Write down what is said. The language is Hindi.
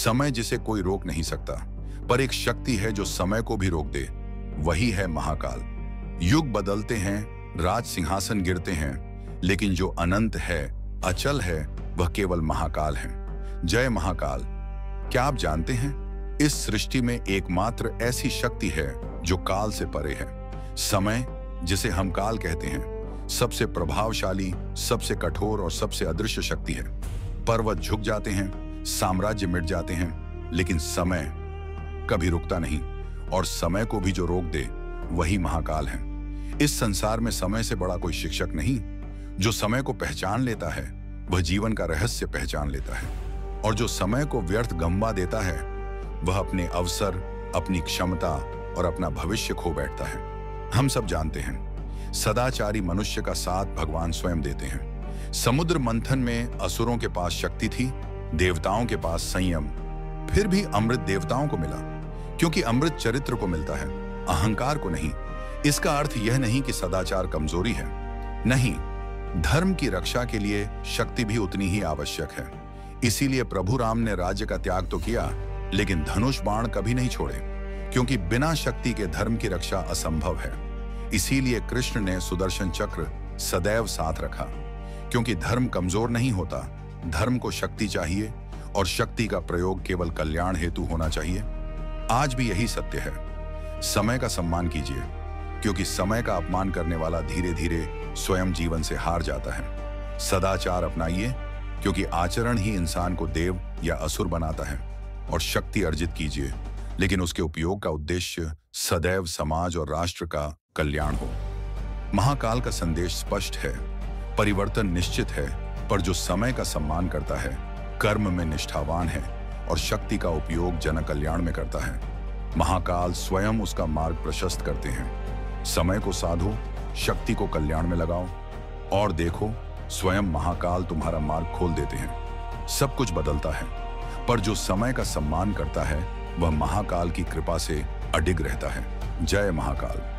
समय जिसे कोई रोक नहीं सकता, पर एक शक्ति है जो समय को भी रोक दे, वही है महाकाल। युग बदलते हैं, राज सिंहासन गिरते हैं, लेकिन जो अनंत है, अचल है, वह केवल महाकाल है। जय महाकाल। क्या आप जानते हैं, इस सृष्टि में एकमात्र ऐसी शक्ति है जो काल से परे है। समय, जिसे हम काल कहते हैं, सबसे प्रभावशाली, सबसे कठोर और सबसे अदृश्य शक्ति है। पर्वत झुक जाते हैं, साम्राज्य मिट जाते हैं, लेकिन समय कभी रुकता नहीं, और समय को भी जो रोक दे, वही महाकाल है। इस संसार में समय से बड़ा कोई शिक्षक नहीं। जो समय को पहचान लेता है, वह जीवन का रहस्य पहचान लेता है, और जो समय को व्यर्थ गंवा देता है, वह अपने अवसर, अपनी क्षमता और अपना भविष्य खो बैठता है। हम सब जानते हैं, सदाचारी मनुष्य का साथ भगवान स्वयं देते हैं। समुद्र मंथन में असुरों के पास शक्ति थी, देवताओं के पास संयम, फिर भी अमृत देवताओं को मिला, क्योंकि अमृत चरित्र को मिलता है, अहंकार को नहीं। इसका अर्थ यह नहीं कि सदाचार कमजोरी है, नहीं, धर्म की रक्षा के लिए शक्ति भी उतनी ही आवश्यक है। इसीलिए प्रभु राम ने राज्य का त्याग तो किया, लेकिन धनुष बाण कभी नहीं छोड़े, क्योंकि बिना शक्ति के धर्म की रक्षा असंभव है। इसीलिए कृष्ण ने सुदर्शन चक्र सदैव साथ रखा, क्योंकि धर्म कमजोर नहीं होता, धर्म को शक्ति चाहिए, और शक्ति का प्रयोग केवल कल्याण हेतु होना चाहिए। आज भी यही सत्य है। समय का सम्मान कीजिए, क्योंकि समय का अपमान करने वाला धीरे धीरे स्वयं जीवन से हार जाता है। सदाचार अपनाइए, क्योंकि आचरण ही इंसान को देव या असुर बनाता है। और शक्ति अर्जित कीजिए, लेकिन उसके उपयोग का उद्देश्य सदैव समाज और राष्ट्र का कल्याण हो। महाकाल का संदेश स्पष्ट है, परिवर्तन निश्चित है, पर जो समय का सम्मान करता है, कर्म में निष्ठावान है और शक्ति का उपयोग जन कल्याण में करता है, महाकाल स्वयं उसका मार्ग प्रशस्त करते हैं। समय को साधो, शक्ति को कल्याण में लगाओ, और देखो, स्वयं महाकाल तुम्हारा मार्ग खोल देते हैं। सब कुछ बदलता है, पर जो समय का सम्मान करता है, वह महाकाल की कृपा से अडिग रहता है। जय महाकाल।